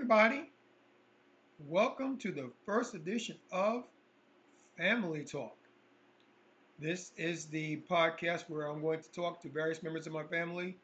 everybody. Welcome to the first edition of Family Talk. This is the podcast where I'm going to talk to various members of my family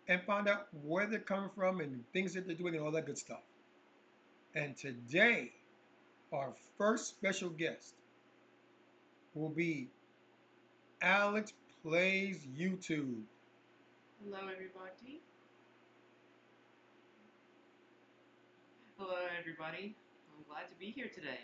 and find out where they're coming from and things that they're doing and all that good stuff. And today, our first special guest will be Alex Plays YouTube. Hello, everybody. Hello, everybody. I'm glad to be here today.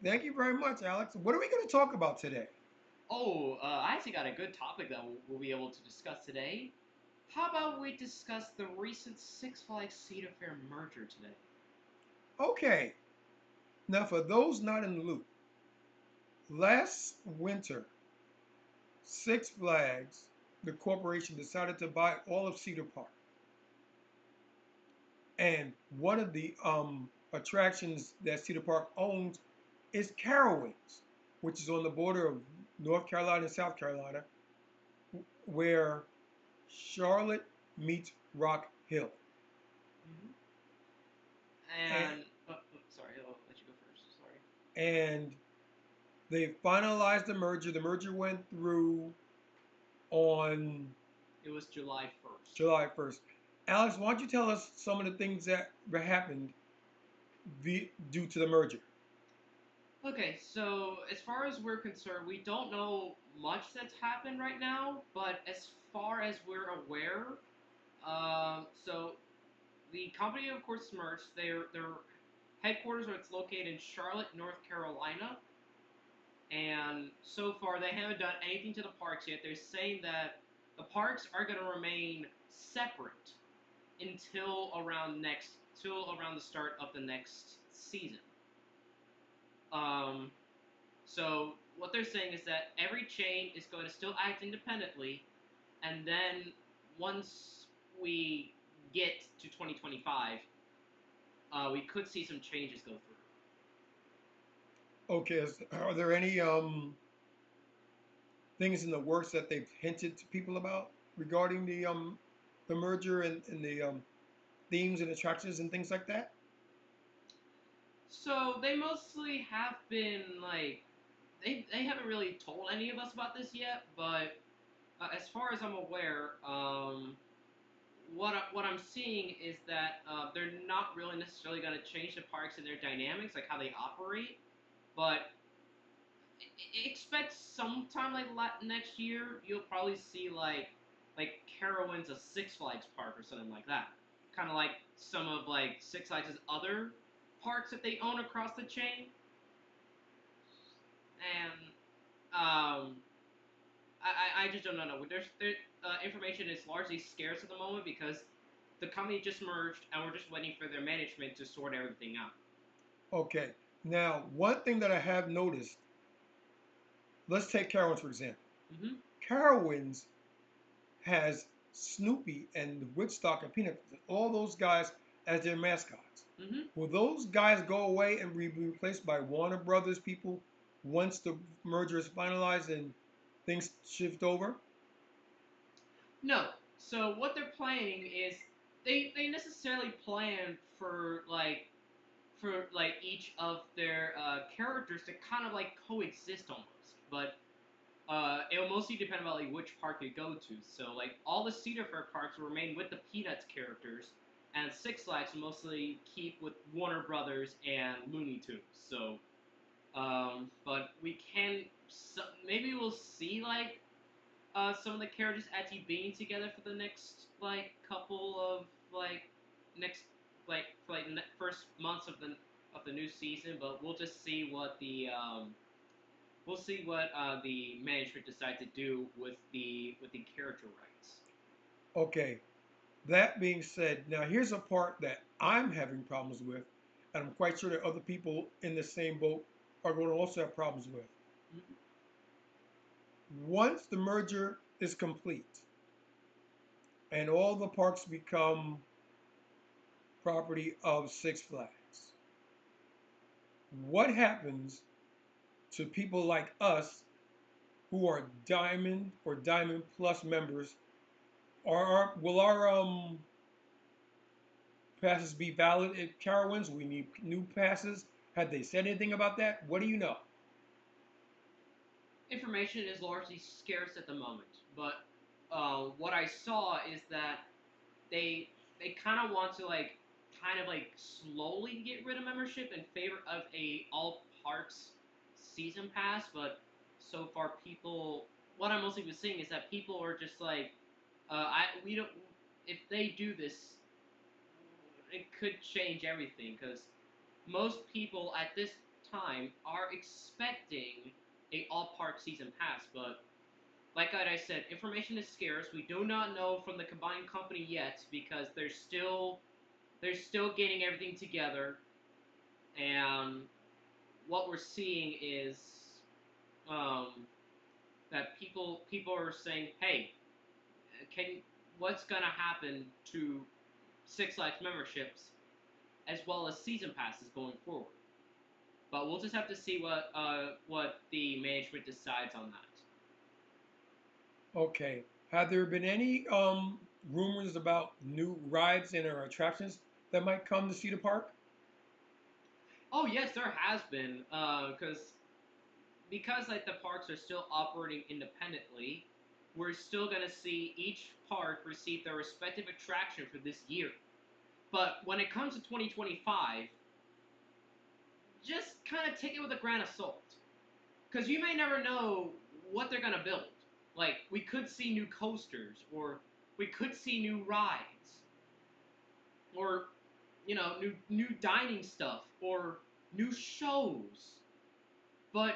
Thank you very much, Alex. What are we going to talk about today? I actually got a good topic that we'll be able to discuss today. How about we discuss the recent Six Flags Cedar Fair merger today? Okay, now for those not in the loop, last winter, Six Flags, the corporation, decided to buy all of Cedar Park. And one of the attractions that Cedar Park owns is Carrowinds, which is on the border of North Carolina and South Carolina, where Charlotte meets Rock Hill. Mm-hmm. And, Sorry, I'll let you go first. Sorry. and they finalized the merger. The merger went through on It was July 1st. July 1st. Alex, why don't you tell us some of the things that happened due to the merger? Okay, so as far as we're concerned, we don't know much that's happened right now, but as far as we're aware, so the company, of course, merged. Their headquarters are it's located in Charlotte, North Carolina, and so far they haven't done anything to the parks yet. They're saying that the parks are going to remain separate until around the start of the next season. Um, so what they're saying is that every chain is going to still act independently, and then once we get to 2025, we could see some changes go through. Okay, are there any things in the works that they've hinted to people about regarding the merger and the themes and attractions and things like that? So they mostly have been like they haven't really told any of us about this yet, but as far as I'm aware, what I'm seeing is that they're not really necessarily going to change the parks and their dynamics, like how they operate, but expect sometime like next year you'll probably see like Carowinds a Six Flags park or something like that. Kind of like some of like Six Flags' other parks that they own across the chain, and I just don't know. Information is largely scarce at the moment because the company just merged and we're just waiting for their management to sort everything out. Okay. Now, one thing that I have noticed, let's take Carowinds for example. Mm-hmm. Carowinds has Snoopy and Woodstock and Peanut, all those guys as their mascots. Mm-hmm. Will those guys go away and be replaced by Warner Brothers people once the merger is finalized and things shift over? No. So what they're planning is they necessarily plan for like each of their characters to kind of like coexist almost, but it will mostly depend about like which park you go to. So like all the Cedar Fair parks will remain with the Peanuts characters, and Six Flags will mostly keep with Warner Brothers and Looney Tunes. So, but we can maybe we'll see like some of the characters actually being together for the next like couple of like next like for like first months of the new season. But we'll just see what the management decide to do with the character rights. Okay, that being said, now here's a part that I'm having problems with, and I'm quite sure that other people in the same boat are going to also have problems with. Mm-hmm. Once the merger is complete and all the parks become property of Six Flags, what happens to people like us who are Diamond or Diamond Plus members? Will our passes be valid at Carowinds? We need new passes. Had they said anything about that? What do you know? Information is largely scarce at the moment, but what I saw is that they they kind of want to kind of slowly get rid of membership in favor of a all parks season pass. But so far, people, what I'm mostly been seeing is that people are just like, I we don't, if they do this, it could change everything because most people at this time are expecting a all park season pass. But like I said, information is scarce. We do not know from the combined company yet because they're still getting everything together, and what we're seeing is um, that people are saying, "Hey, can what's gonna happen to Six Flags memberships as well as season passes going forward?" But we'll just have to see what the management decides on that. Okay. Have there been any rumors about new rides and or attractions that might come to Cedar Park? Oh yes, there has been because like the parks are still operating independently, we're still gonna see each park receive their respective attraction for this year. But when it comes to 2025, just kind of take it with a grain of salt, because you may never know what they're gonna build. Like we could see new coasters, or we could see new rides, or new dining stuff, or new shows. But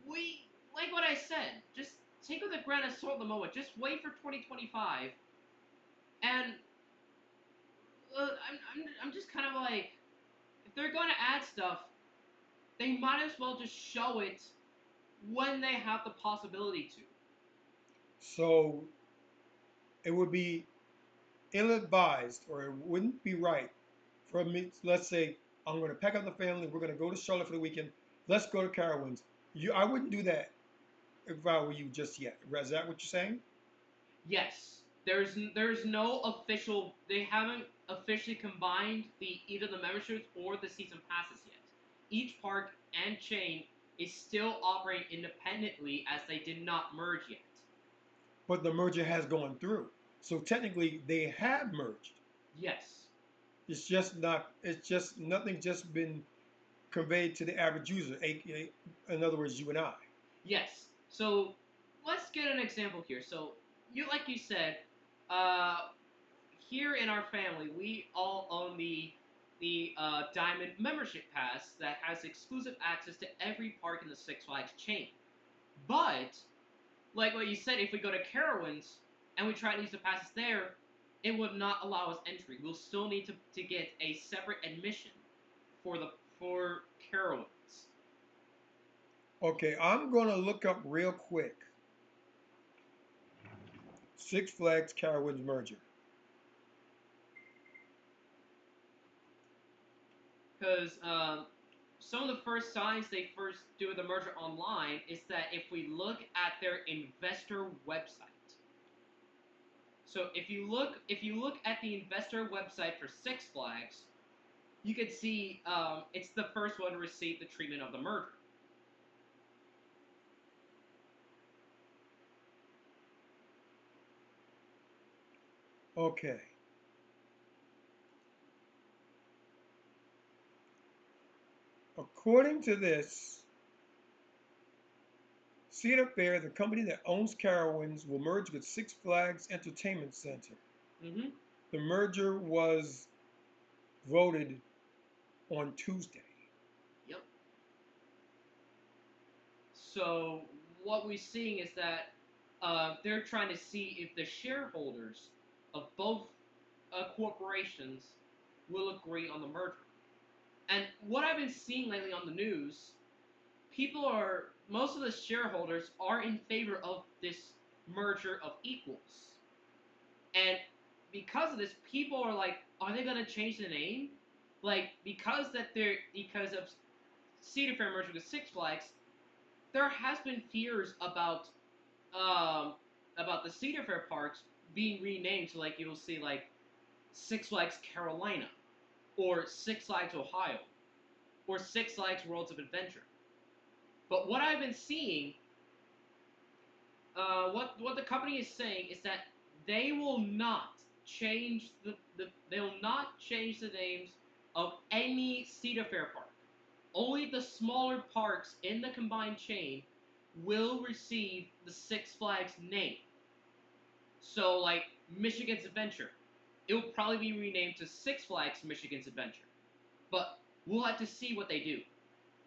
we, like what I said, just take it with a grain of salt in the moment. Just wait for 2025, and I'm just kind of like, if they're going to add stuff, they might as well just show it when they have the possibility to. So it would be ill-advised, or it wouldn't be right for me. Let's say I'm going to pack up the family. We're going to go to Charlotte for the weekend. Let's go to Carowinds. I wouldn't do that if I were you just yet. Is that what you're saying? Yes, there's no official. They haven't officially combined either the memberships or the season passes yet. Each park and chain is still operating independently as they did not merge yet. But the merger has gone through. So technically, they have merged. Yes. It's just not. It's just nothing. Just been conveyed to the average user. AKA, in other words, you and I. Yes. So let's get an example here. So like you said, uh, here in our family, we all own the Diamond membership pass that has exclusive access to every park in the Six Flags chain. But like what you said, if we go to Carowinds and we try to use the passes there, it would not allow us entry. We'll still need to get a separate admission for Carowinds. Okay, I'm gonna look up real quick. Six Flags Carowinds merger. Because some of the first signs they first do the merger online is that if we look at their investor website. So if you look at the investor website for Six Flags, you can see it's the first one to receive the treatment of the merger. Okay. According to this, Cedar Fair, the company that owns Carowinds, will merge with Six Flags Entertainment Center. Mm-hmm. The merger was voted on Tuesday. Yep. So what we're seeing is that they're trying to see if the shareholders of both corporations will agree on the merger. And what I've been seeing lately on the news, most of the shareholders are in favor of this merger of equals. And because of this, people are like, are they gonna change the name? Like because of Cedar Fair merger with Six Flags, there has been fears um, about the Cedar Fair parks being renamed. So like you'll see like Six Flags Carolina, or Six Flags Ohio, or Six Flags Worlds of Adventure. But what I've been seeing, what the company is saying is that they will not change they will not change the names of any Cedar Fair park. Only the smaller parks in the combined chain will receive the Six Flags name. So, like Michigan's Adventure, it will probably be renamed to Six Flags Michigan's Adventure. But we'll have to see what they do,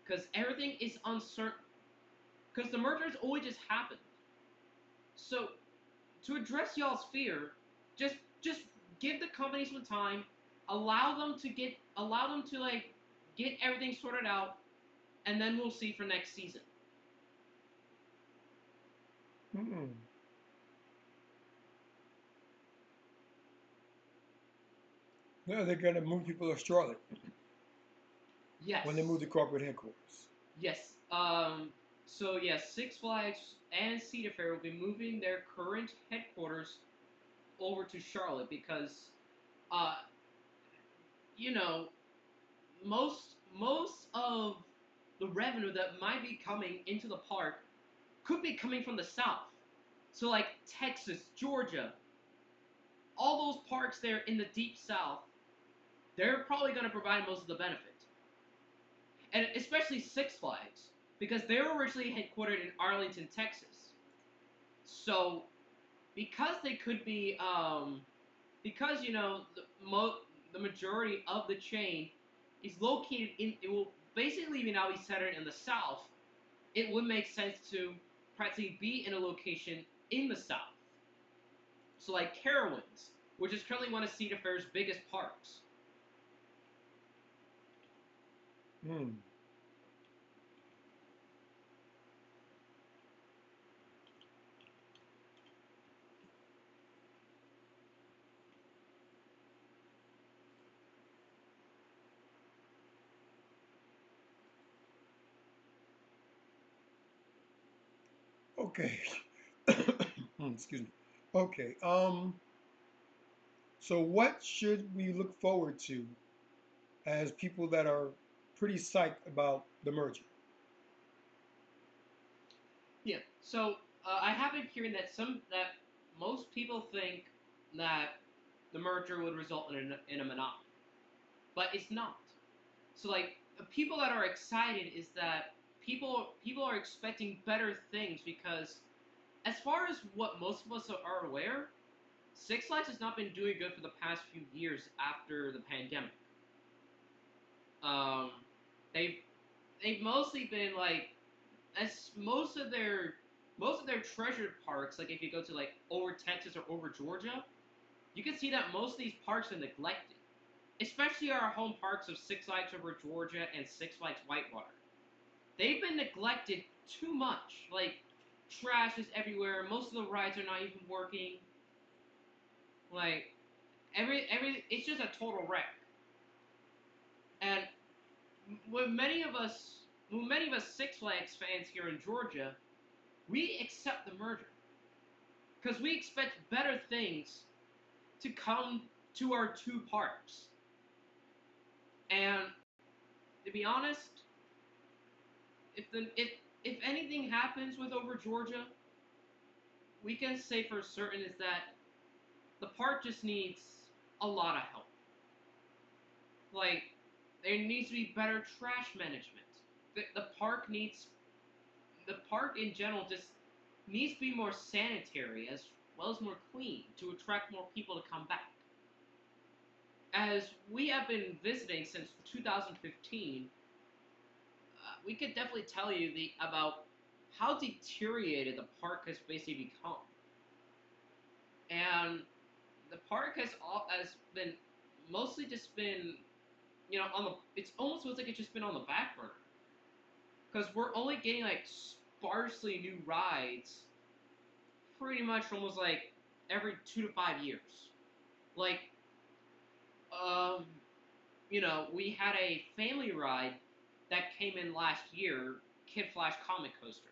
because everything is uncertain. Because the mergers always just happen. So, to address y'all's fear, just give the company some time, allow them to like get everything sorted out, and then we'll see for next season. Mm-mm. No, they're going to move people to Charlotte Yes. when they move to corporate headquarters. Yes. So yes, Six Flags and Cedar Fair will be moving their current headquarters over to Charlotte because, uh, you know, most of the revenue that might be coming into the park could be coming from the south. So like Texas, Georgia, all those parks there in the deep south, they're probably going to provide most of the benefit. And especially Six Flags, because they were originally headquartered in Arlington, Texas. So because they could be, because the majority of the chain is located in, it will basically now be centered in the south. It would make sense to practically be in a location in the south. So like Carrowinds, which is currently one of Cedar Fair's biggest parks. Mm. Okay. Excuse me. Okay. So what should we look forward to as people that are pretty psyched about the merger? Yeah. So I have been hearing that most people think that the merger would result in a monopoly, but it's not. So like the people that are excited is that people are expecting better things because as far as what most of us are aware, Six Flags has not been doing good for the past few years after the pandemic. Um, they've they've mostly been like as most of their treasured parks. Like if you go to like over Texas or over Georgia, you can see that most of these parks are neglected, especially our home parks of Six Flags over Georgia and Six Flags Whitewater. They've been neglected too much. Like trash is everywhere. Most of the rides are not even working. Like it's just a total wreck. And when many of us Six Flags fans here in Georgia, we accept the merger because we expect better things to come to our two parks. And to be honest, if the if anything happens with over Georgia, we can say for certain is that the park just needs a lot of help. Like there needs to be better trash management. The park needs the park in general just needs to be more sanitary as well as more clean to attract more people to come back. As we have been visiting since 2015, we could definitely tell you about how deteriorated the park has basically become. And the park has been mostly just been on the it's almost feels like it's just been on the back burner because we're only getting like sparsely new rides pretty much almost like every 2 to 5 years. Like um we had a family ride that came in last year, Kid Flash Comic Coaster.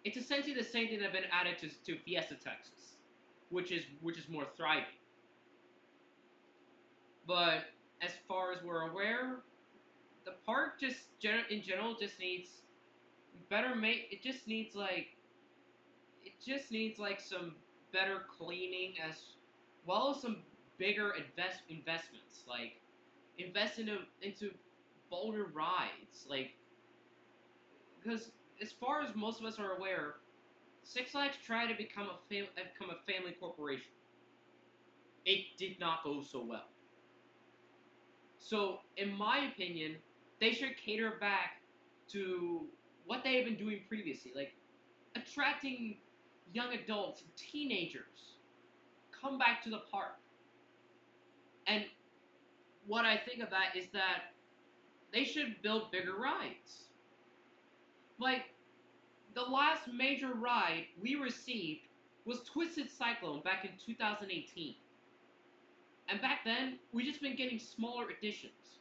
It's essentially the same thing that been added to Fiesta Texas, which is more thriving. But as far as we're aware, the park in general just needs better make. It just needs like some better cleaning as well as some bigger investments. Like invest into bolder rides. Like because as far as most of us are aware, Six Flags tried to become a family corporation. It did not go so well. So, in my opinion, they should cater back to what they have been doing previously, like attracting young adults and teenagers come back to the park. And what I think of that is that they should build bigger rides. Like the last major ride we received was Twisted Cyclone back in 2018. And back then, we just been getting smaller editions.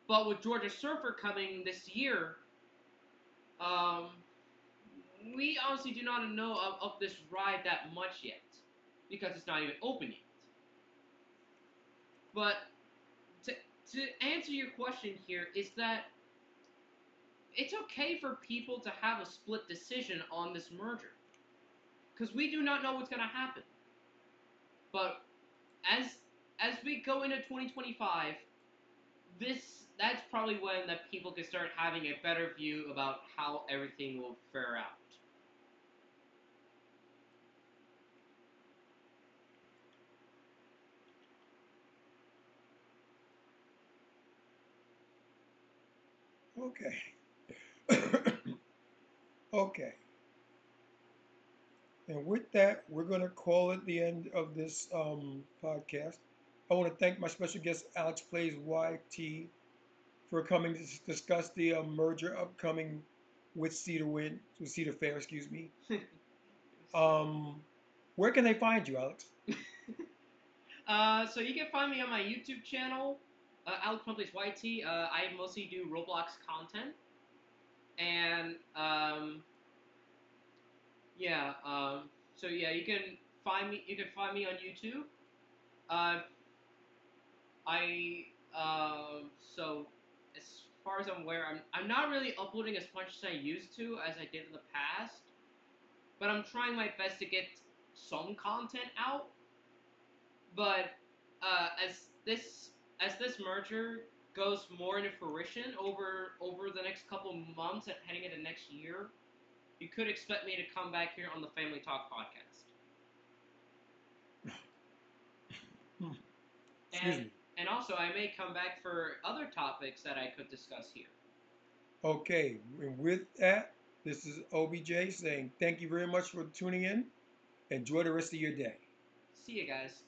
But with Georgia Surfer coming this year, um, we honestly do not know of this ride that much yet because it's not even open yet. But to, to answer your question here is that it's okay for people to have a split decision on this merger because we do not know what's going to happen. But as as we go into 2025, that's probably when that people can start having a better view about how everything will fare out. Okay. Okay. And with that, we're going to call it the end of this podcast. I want to thank my special guest, Alex Plays YT, for coming to discuss the merger upcoming with Cedar Fair, excuse me. Um, where can they find you, Alex? So you can find me on my YouTube channel, Alex Plays YT. I mostly do Roblox content, and yeah, so yeah, you can find me. You can find me on YouTube. Uh, I so as far as I'm aware, I'm not really uploading as much as I used to as I did in the past, but I'm trying my best to get some content out. But as this merger goes more into fruition over the next couple months and heading into next year, you could expect me to come back here on the Family Talk podcast. Excuse And me. and also I may come back for other topics that I could discuss here. Okay, and with that, this is OBJ saying thank you very much for tuning in. Enjoy the rest of your day. See you guys.